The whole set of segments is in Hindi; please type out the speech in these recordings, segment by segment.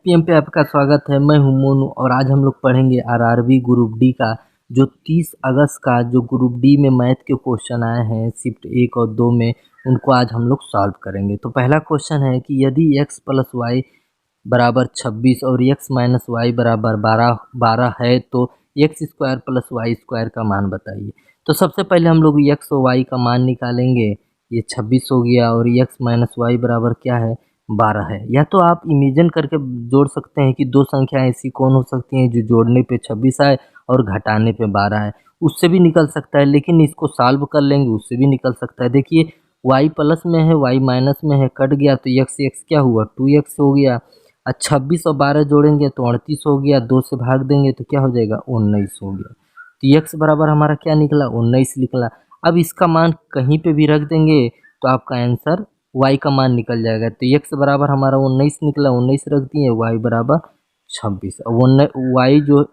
एसपीएम पे आपका स्वागत है। मैं हूं मोनू और आज हम लोग पढ़ेंगे आरआरबी ग्रुप डी का जो 30 अगस्त का जो ग्रुप डी में मैथ के क्वेश्चन आए हैं शिफ्ट 1 और 2 में, उनको आज हम लोग सॉल्व करेंगे। तो पहला क्वेश्चन है कि यदि x प्लस वाई बराबर 26 और x माइनस वाई बराबर 12 है तो x square plus y square का मान बताइए। तो सबसे पहले हम लोग x और y का मान निकालेंगे। ये 26 हो गया और x माइनस वाई बराबर क्या है, 12 है। या तो आप इमेजिन करके जोड़ सकते हैं कि दो संख्या ऐसी कौन हो सकती हैं जो जोड़ने पे 26 आए और घटाने पे 12 है, उससे भी निकल सकता है। लेकिन इसको सॉल्व कर लेंगे उससे भी निकल सकता है। देखिए y प्लस में है, y माइनस में है, कट गया तो x क्या हुआ, 2x हो गया। 26 और 12 जोड़ेंगे तो 38 हो गया, 2 से भाग देंगे तो क्या हो जाएगा, 19 हो गया। तो x बराबर हमारा क्या निकला, 19 निकला। अब इसका मान कहीं पे भी रख देंगे तो आपका आंसर y का मान निकल जाएगा। तो x बराबर हमारा 19 निकला, 19 रख दिए, y बराबर 26। अब y जो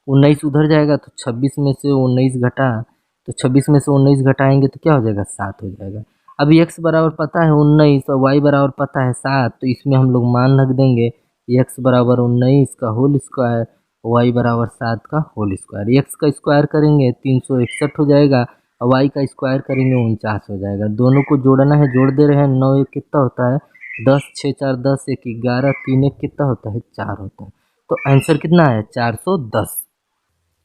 19 उधर जाएगा तो 26 में से 19 घटा, तो 26 में से 19 घटाएंगे तो क्या हो जाएगा, 7 हो जाएगा। अभी x बराबर पता है 19 और y बराबर पता है 7, तो इसमें हम लोग मान रख देंगे x बराबर 19 का होल स्क्वायर, y बराबर 7 का होल स्क्वायर। x का स्क्वायर करेंगे 361 हो जाएगा, y का स्क्वायर करेंगे 49 हो जाएगा। दोनों को जोड़ना है, जोड़ दे रहे हैं। 9 एक कितना होता है, 10, 6 4 10, 1 11, 3 1 कितना होता है, 4 होता है। तो आंसर कितना है, 410।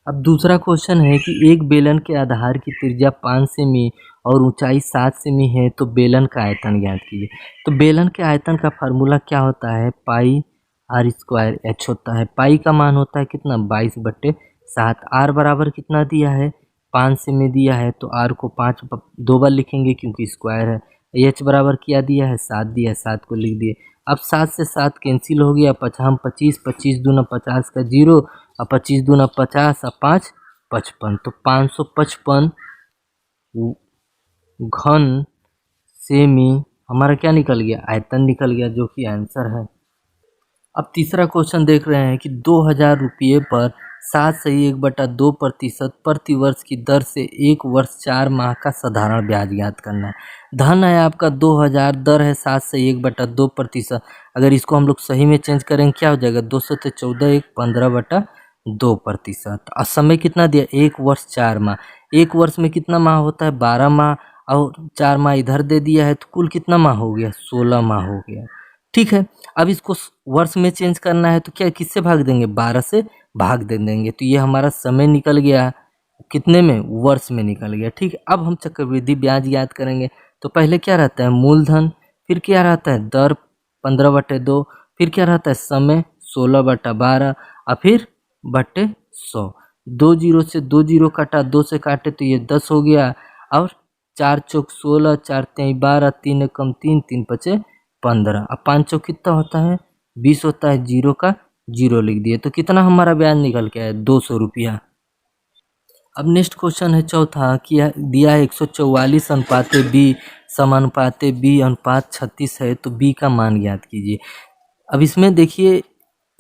अब दूसरा क्वेश्चन है कि एक बेलन के आधार की त्रिज्या 5 सेमी और ऊंचाई 7 सेमी है तो बेलन का आयतन ज्ञात कीजिए। तो बेलन के आयतन का फार्मूला क्या होता है, पाई आर स्क्वायर एच होता है। पाई का मान होता है कितना, 22/7। आर बराबर कितना दिया है, 5 सेमी दिया है, तो आर को 5 दो बार लिखेंगे क्योंकि स्क्वायर है। एच बराबर क्या दिया है, 7 दिया है, 7 को लिख दिए। अब 7 से 7 कैंसिल हो गया, 5 25, 25 दूना 50 का 0, और 25 दूना 50 और 5 55, तो 555 घन सेमी हमारा क्या निकल गया, आयतन निकल गया, जो कि आंसर है। अब तीसरा क्वेश्चन देख रहे हैं कि 2000 रुपये पर 7/2% प्रतिवर्ष की दर से 1 वर्ष 4 माह का साधारण ब्याज ज्ञात करना है। धन है आपका 2000, दर है 7/1/2%। अगर इसको हम लोग सही में चेंज करेंगे क्या हो जाएगा, 2 से 14 1 15/2%। और समय कितना दिया, 1 वर्ष 4 माह। 1 वर्ष में कितना माह होता है, 12 माह, और 4 माह इधर दे दिया है तो कुल कितना माह हो गया, 16 माह हो गया। ठीक है, अब इसको वर्ष में चेंज करना है तो क्या किससे भाग देंगे, 12 से भाग दे देंगे। तो ये हमारा समय निकल गया कितने में, वर्ष में निकल गया। ठीक है, अब हम चक्रवृद्धि ब्याज याद करेंगे। तो पहले क्या रहता है, मूलधन, फिर क्या रहता है, दर 15/2, फिर क्या रहता है, समय 16/12, और फिर बटे 100। 2 जीरो से 2 जीरो काटा, 2 से काटे तो ये 10 हो गया, और 4 चौक 16, 4 तिहाई 12, 3 एकम 3, 3 पचे 15। अब 5 चौक कितना होता है, 20 होता है, 0 का 0 लिख दिए। तो कितना हमारा ब्याज निकल के आया, 200 रुपया। अब नेक्स्ट क्वेश्चन है चौथा कि दिया है 144 अनुपाते बी समानुपाते बी अनुपात 36 है तो बी का मान ज्ञात कीजिए। अब इसमें देखिए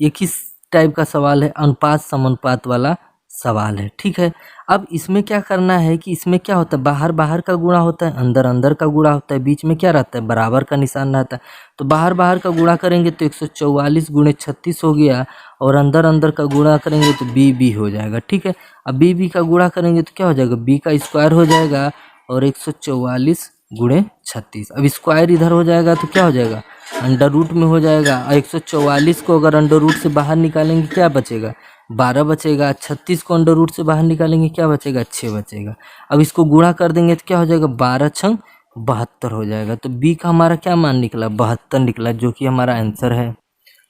ये किस टाइप का सवाल है, अनुपात समानुपात वाला सवाल है। ठीक है, अब इसमें क्या करना है कि इसमें क्या होता है, बाहर बाहर का गुणा होता है, अंदर अंदर का गुणा होता है, बीच में क्या रहता है, बराबर का निशान रहता है। तो बाहर बाहर का गुणा करेंगे तो 144 गुणे 36 हो गया, और अंदर अंदर का गुणा करेंगे तो बी हो जाएगा। ठीक है, अब बी का गुणा करेंगे तो क्या हो जाएगा, बी का स्क्वायर हो जाएगा, और 144 गुणे 36। अब स्क्वायर इधर हो जाएगा तो क्या हो जाएगा, अंडर रूट में हो जाएगा। और 144 को अगर अंडर रूट से बाहर निकालेंगे क्या बचेगा, 12 बचेगा। 36 को अंडर रूट से बाहर निकालेंगे क्या बचेगा, 6 बचेगा। अब इसको गुणा कर देंगे तो क्या हो जाएगा, 12 छंग 72 हो जाएगा। तो बी का हमारा क्या मान निकला, 72 निकला, जो कि हमारा आंसर है।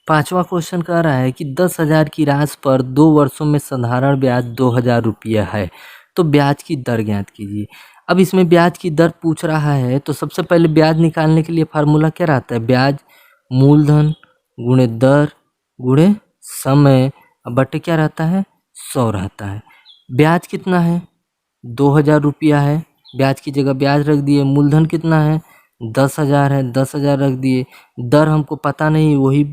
पांचवा क्वेश्चन कह रहा है कि 10,000 की राशि पर 2 वर्षों में साधारण ब्याज 2000 रुपया है तो ब्याज की दर ज्ञात कीजिए। अब इसमें ब्याज की दर पूछ रहा है, तो सबसे पहले ब्याज निकालने के लिए फार्मूला क्या रहता है, ब्याज मूलधन गुणे दर गुणे समय बटे क्या रहता है, 100 रहता है। ब्याज कितना है, 2000 रुपया है, ब्याज की जगह ब्याज रख दिए। मूलधन कितना है, 10,000 है, 10,000 रख दिए। दर हमको पता नहीं, वही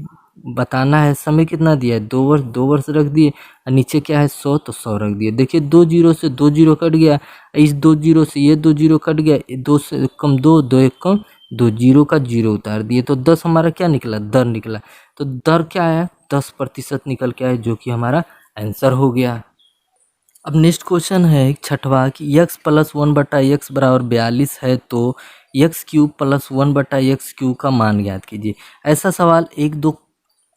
बताना है। समय कितना दिया है, 2 वर्ष, 2 वर्ष रख दिए। और नीचे क्या है, 100, तो 100 रख दिए। देखिए 2 जीरो से 2 जीरो कट गया, इस 2 जीरो से ये 2 जीरो कट गया, 2 से कम 2, 2 एक कम 2, जीरो का 0 उतार दिए। तो 10 हमारा क्या निकला, दर निकला। तो दर क्या आया, 10% निकल के आए, जो कि हमारा आंसर हो गया। अब नेक्स्ट क्वेश्चन है छठवा कि x प्लस 1/x बराबर 42 है तो x cube plus 1/x cube का मान ज्ञात कीजिए। ऐसा सवाल एक दो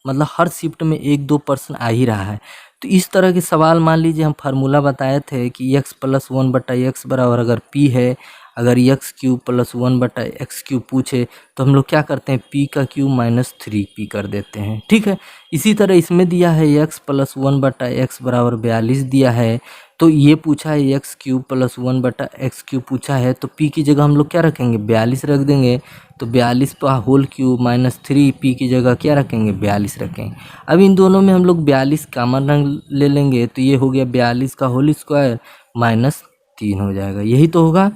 मतलब हर शिफ्ट में एक दो प्रश्न आ ही रहा है। तो इस तरह के सवाल मान लीजिए हम फार्मूला बताए थे कि x प्लस 1/x बराबर अगर p है, अगर x cube plus 1/x cube पूछे तो हम लोग क्या करते हैं, p का क्यूब माइनस 3p कर देते हैं। ठीक है, इसी तरह इसमें दिया है x प्लस 1/x बराबर 42 दिया है, तो ये पूछा है x cube plus 1/x cube पूछा है, तो p की जगह हम लोग क्या रखेंगे, 42 रख देंगे। तो 42 का होल क्यूब माइनस 3p की जगह क्या रखेंगे, 42 रखेंगे। अब इन दोनों में हम लोग 42 कॉमन रंग ले लेंगे, तो ये हो गया 42 का होल स्क्वायर माइनस 3 हो जाएगा, यही तो होगा।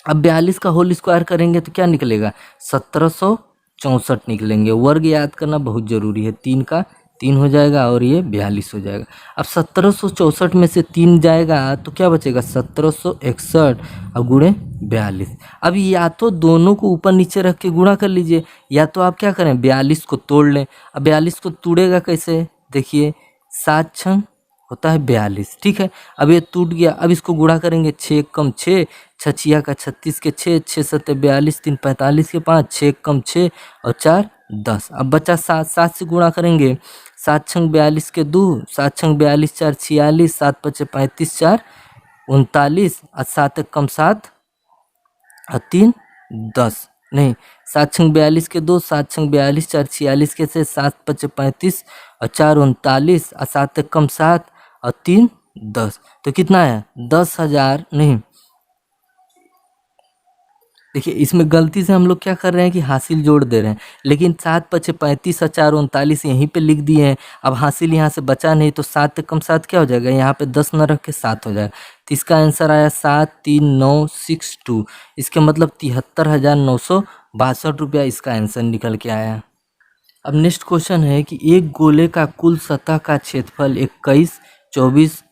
अब 42 का होल स्क्वायर करेंगे तो क्या निकलेगा, 1764 निकलेंगे। वर्ग याद करना बहुत ज़रूरी है, 3 का 3 हो जाएगा और ये 42 हो जाएगा। अब 1764 में से 3 जाएगा तो क्या बचेगा, 1761 और गुणे 42। अब या तो दोनों को ऊपर नीचे रख के गुणा कर लीजिए, या तो आप क्या करें 42 को तोड़ लें। अब 42 को तोड़ेगा कैसे, देखिए 7 छंग होता है 42। ठीक है, अब ये टूट गया, अब इसको गुणा करेंगे, 6 कम 6, छछिया का 36 के 6, 6 सत्ते 42, 3 45 के 5, 6 कम 6 और 4 10। अब बचा 7, 7 से गुणा करेंगे, 7 छंग 42 के 2, 7 छंग 42 4 46, 7 पचे 35 4 39 और 7 एक कम 7 और 3 10, नहीं 7 छंग 42 के 2, 7 छंग 42 4 46 के 6, 7 पचे 35 और 4 39 और 7 एक कम 7 और 3 10, तो कितना है 10,000 नहीं। देखिए इसमें गलती से हम लोग क्या कर रहे हैं कि हासिल जोड़ दे रहे हैं, लेकिन 7 पचे 35 और 4 39 यहीं पे लिख दिए हैं। अब हासिल यहाँ से बचा नहीं, तो 7 कम 7 क्या हो जाएगा, यहाँ पे 10 न रख के 7 हो जाएगा। तो इसका आंसर आया 73962। इसके मतलब 73,962 रुपया इसका आंसर निकल के आया। अब नेक्स्ट क्वेश्चन है कि एक गोले का कुल सतह का क्षेत्रफल 21, 24,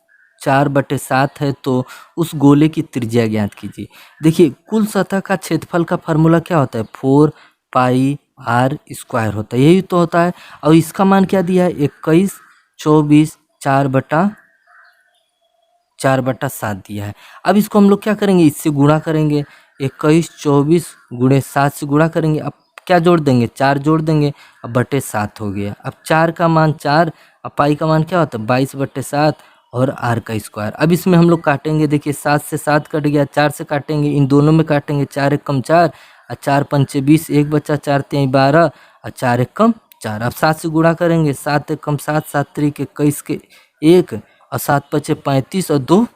4/7 है तो उस गोले की त्रिज्या ज्ञात कीजिए। देखिए कुल सतह का क्षेत्रफल का फार्मूला क्या होता है, 4 पाई r स्क्वायर होता है, यही तो होता है। और इसका मान क्या दिया है, 21, 24, 4/7 दिया है। अब इसको हम लोग क्या करेंगे, इससे गुणा करेंगे, 21 24 गुणे 7 से गुणा करेंगे। अब क्या जोड़ देंगे, 4 जोड़ देंगे, अब बटे 7 हो गया। अब 4 का मान 4, अब पाई का मान क्या होता है 22/7 और आर का स्क्वायर। अब इसमें हम लोग काटेंगे, देखिए 7 से 7 कट गया, 4 से काटेंगे, इन दोनों में काटेंगे, 4 एक कम 4 और 4 पंचे 20, एक बच्चा 4 3 12 और 4 एक कम 4। अब 7 से गुणा करेंगे, 7 एक कम 7, 7 3 के 21 के 1 और 7 पचे 35 और 2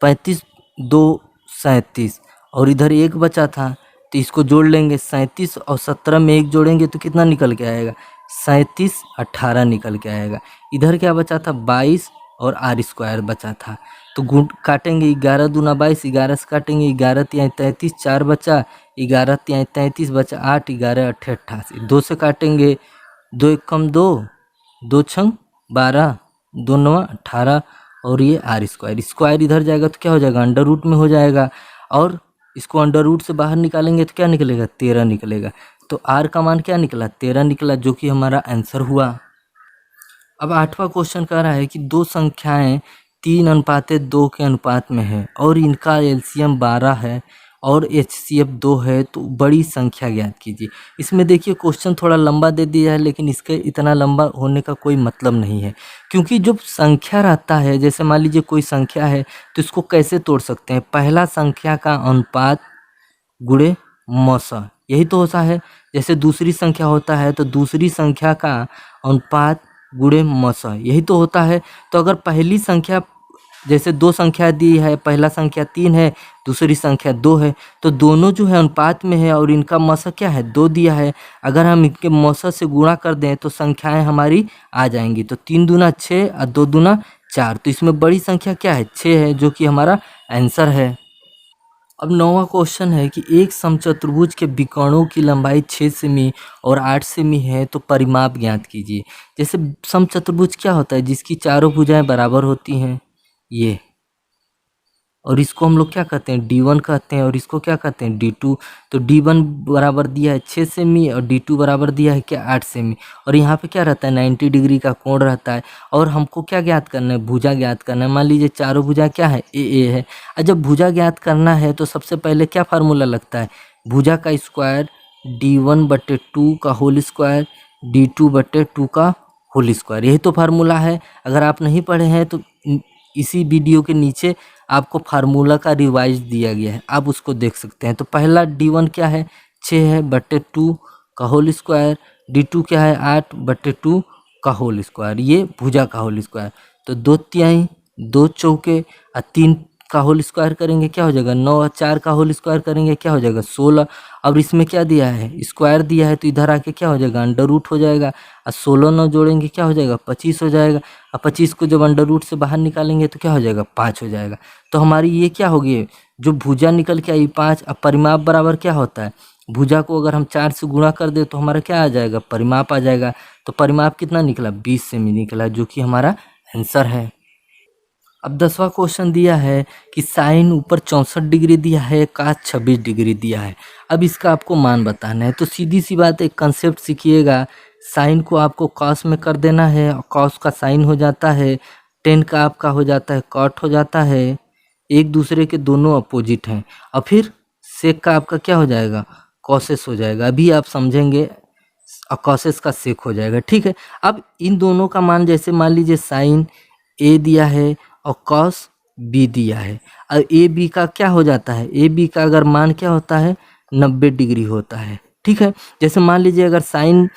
35 2 37 और इधर एक बचा था, तो इसको जोड़ लेंगे, 37 और 17 में एक जोड़ेंगे तो कितना निकल के आएगा, 37 18 निकल के आएगा। इधर क्या बचा था 22 और आर स्क्वायर बचा था, तो गुण काटेंगे, 11 दूना 22, 11 से काटेंगे, 11 तिहाई 33, 4 बचा, 11 तिहाई 33 बचा 8, 11 अट्ठे 88, 2 से काटेंगे, 2 एक कम 2, 2 छंग 12, 2 नवा 18 और ये आर स्क्वायर, स्क्वायर इधर जाएगा तो क्या हो जाएगा अंडर रूट में हो जाएगा, और इसको अंडर रूट से बाहर निकालेंगे तो क्या निकलेगा 13 निकलेगा। तो आर का मान क्या निकला 13 निकला, जो कि हमारा आंसर हुआ। अब 8वां क्वेश्चन कह रहा है कि दो संख्याएं 3:2 के अनुपात में है और इनका एलसीएम 12 है और एचसीएफ 2 है, तो बड़ी संख्या ज्ञात कीजिए। इसमें देखिए क्वेश्चन थोड़ा लंबा दे दिया है, लेकिन इसके इतना लंबा होने का कोई मतलब नहीं है, क्योंकि जब संख्या रहता है, जैसे मान लीजिए कोई संख्या है तो इसको कैसे तोड़ सकते हैं, पहला संख्या का अनुपात गुणे मौसा, यही तो होता है। जैसे दूसरी संख्या होता है तो दूसरी संख्या का अनुपात गुणे मौसा, यही तो होता है। तो अगर पहली संख्या, जैसे दो संख्या दी है, पहला संख्या 3 है, दूसरी संख्या 2 है, तो दोनों जो है अनुपात में है और इनका मौसा क्या है 2 दिया है। अगर हम इनके मौसा से गुणा कर दें तो संख्याएं हमारी आ जाएंगी, तो 3 दूना 6 और 2 दूना 4, तो इसमें बड़ी संख्या क्या है 6 है, जो कि हमारा आंसर है। अब 9वां क्वेश्चन है कि एक समचतुर्भुज के विकर्णों की लंबाई 6 सेमी और 8 सेमी है, तो परिमाप ज्ञात कीजिए। जैसे समचतुर्भुज क्या होता है, जिसकी चारों भुजाएं बराबर होती हैं, ये और इसको हम लोग क्या कहते हैं, D1 कहते हैं, और इसको क्या कहते हैं, D2। तो D1 बराबर दिया है 6 सेमी और D2 बराबर दिया है क्या, 8 सेमी। और यहाँ पे क्या रहता है, 90 डिग्री का कोण रहता है। और हमको क्या ज्ञात करना है, भुजा ज्ञात करना है। मान लीजिए चारों भुजा क्या है, ए है। और जब भुजा ज्ञात करना है तो सबसे पहले क्या फार्मूला लगता है, भुजा का स्क्वायर D1/2 का होल स्क्वायर D2/2 का होल स्क्वायर, यही तो फार्मूला है। अगर आप नहीं पढ़े हैं तो इसी वीडियो के नीचे आपको फार्मूला का रिवाइज दिया गया है, आप उसको देख सकते हैं। तो पहला D1 क्या है, 6 है बटे 2 का होल स्क्वायर, D2 क्या है, 8/2 का होल स्क्वायर, ये भुजा का होल स्क्वायर। तो 2/3 2 चौके और 3 का होल स्क्वायर करेंगे क्या हो जाएगा 9, और 4 का होल स्क्वायर करेंगे क्या हो जाएगा 16। अब इसमें क्या दिया है, स्क्वायर दिया है, तो इधर आके क्या हो जाएगा अंडर रूट हो जाएगा, और 16 9 जोड़ेंगे क्या हो जाएगा 25 हो जाएगा। और 25 को जब अंडर रूट से बाहर निकालेंगे तो क्या हो जाएगा 5 हो जाएगा। तो हमारी ये क्या होगी, जो भुजा निकल के आई 5। अब परिमाप बराबर क्या होता है, भुजा को अगर हम 4 से गुणा कर दे तो हमारा क्या आ जाएगा, परिमाप आ जाएगा। तो परिमाप कितना निकला, 20 सेमी निकला, जो कि हमारा आंसर है। अब 10वां क्वेश्चन दिया है कि साइन ऊपर 64 डिग्री दिया है, काश 26 डिग्री दिया है। अब इसका आपको मान बताना है। तो सीधी सी बात, एक कंसेप्ट सीखिएगा, साइन को आपको कॉस में कर देना है, और कॉस का साइन हो जाता है, टेन का आपका हो जाता है कॉट हो जाता है, एक दूसरे के दोनों अपोजिट हैं। और फिर सेक का आपका क्या हो जाएगा, कॉसेस हो जाएगा। अभी आप समझेंगे, और कॉसेस का सेक हो जाएगा, ठीक है। अब इन दोनों का मान, जैसे मान लीजिए साइन ए दिया है और कॉस बी दिया है, और ए बी का क्या हो जाता है, ए बी का अगर मान क्या होता है 90 डिग्री होता है, ठीक है। जैसे मान लीजिए अगर साइन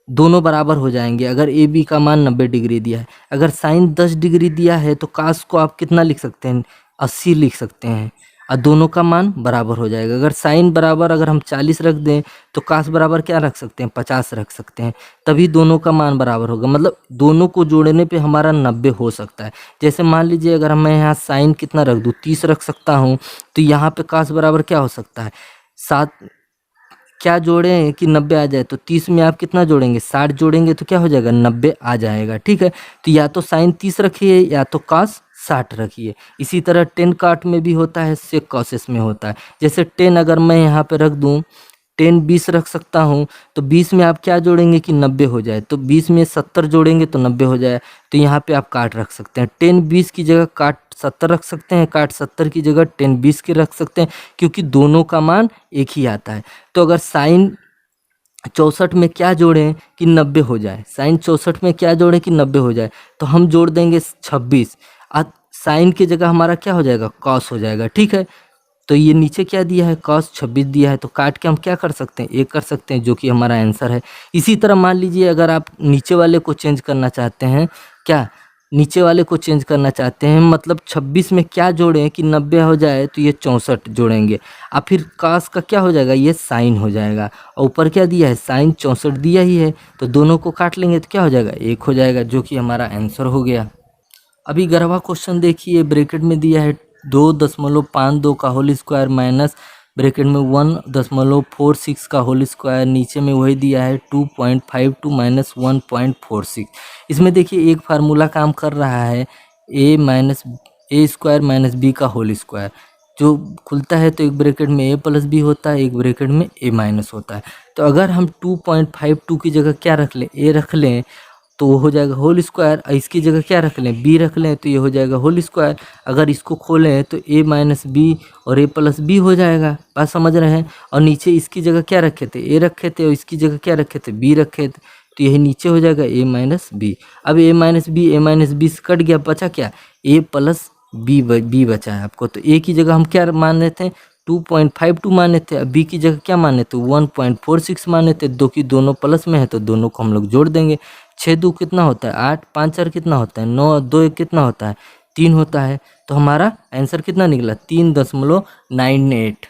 दोनों बराबर हो जाएंगे, अगर ए बी का मान 90 डिग्री दिया है, अगर साइन 10 डिग्री दिया है तो कास को आप कितना लिख सकते हैं, 80 लिख सकते हैं, और दोनों का मान बराबर हो जाएगा। अगर साइन बराबर अगर हम 40 रख दें तो कास बराबर क्या रख सकते हैं, 50 रख सकते हैं, तभी दोनों का मान बराबर होगा। मतलब दोनों को जोड़ने पे हमारा 90 हो सकता है। जैसे मान लीजिए अगर मैं यहाँ साइन कितना रख दूँ, 30 रख सकता हूँ, तो यहाँ पे कास बराबर क्या हो सकता है, 7 क्या जोड़ें कि 90 आ जाए, तो 30 में आप कितना जोड़ेंगे, 60 जोड़ेंगे तो क्या हो जाएगा 90 आ जाएगा, ठीक है। तो या तो साइन 30 रखिए या तो कास 60 रखिए। इसी तरह 10 काट में भी होता है, सेक कॉसेस में होता है। जैसे 10 अगर मैं यहाँ पे रख दूँ, 10 20 रख सकता हूँ, तो 20 में आप क्या जोड़ेंगे कि 90 हो जाए, तो 20 में 70 जोड़ेंगे तो 90 हो जाए। तो यहाँ पे आप काट रख सकते हैं, 10 20 की जगह काट 70 रख सकते हैं, काट 70 की जगह 10 20 के रख सकते हैं, क्योंकि दोनों का मान एक ही आता है। तो अगर साइन 64 में क्या जोड़ें कि 90 हो जाए, साइन 64 में क्या जोड़ें कि 90 हो जाए, तो हम जोड़ देंगे 26, साइन की जगह हमारा क्या हो जाएगा कॉस हो जाएगा, ठीक है। तो ये नीचे क्या दिया है, cos 26 दिया है, तो काट के हम क्या कर सकते हैं, एक कर सकते हैं, जो कि हमारा आंसर है। इसी तरह मान लीजिए अगर आप नीचे वाले को चेंज करना चाहते हैं, क्या नीचे वाले को चेंज करना चाहते हैं, मतलब 26 में क्या जोड़ें कि 90 हो जाए, तो ये 64 जोड़ेंगे, और फिर cos का क्या हो जाएगा, ये साइन हो जाएगा, और ऊपर क्या दिया है साइन 64 दिया ही है, तो दोनों को काट लेंगे तो क्या हो जाएगा एक हो जाएगा, जो कि हमारा आंसर हो गया। अभी 11वां क्वेश्चन देखिए, ब्रैकेट में दिया है 2.52 का होल स्क्वायर माइनस ब्रैकेट में 1.46 का होल स्क्वायर, नीचे में वही दिया है 2.52 माइनस 1.46। इसमें देखिए एक फार्मूला काम कर रहा है, ए स्क्वायर माइनस बी का होल स्क्वायर, जो खुलता है तो एक ब्रैकेट में ए प्लस बी होता है, एक ब्रैकेट में ए माइनस होता है। तो अगर हम 2.52 की जगह क्या रख लें, ए रख लें, तो वो हो जाएगा होल स्क्वायर, इसकी जगह क्या रख लें बी रख लें, तो ये हो जाएगा होल स्क्वायर। अगर इसको खोलें तो ए माइनस बी और ए प्लस बी हो जाएगा, बात समझ रहे हैं। और नीचे इसकी जगह क्या रखे थे, ए रखे थे, और इसकी जगह क्या रखे थे, बी रखे थे, तो यही नीचे हो जाएगा ए माइनस बी। अब ए माइनस बी से कट गया, बचा क्या, ए प्लस बी बचा है आपको। तो ए की जगह हम क्या मान रहे थे 2.52 माने थे, अब बी की जगह क्या माने थे 1.46 माने थे, दो की दोनों प्लस में है तो दोनों को हम लोग जोड़ देंगे। 6 2 कितना होता है 8, 5 4 कितना होता है 9, 2 1 कितना होता है 3 होता है। तो हमारा आंसर कितना निकला 3.98।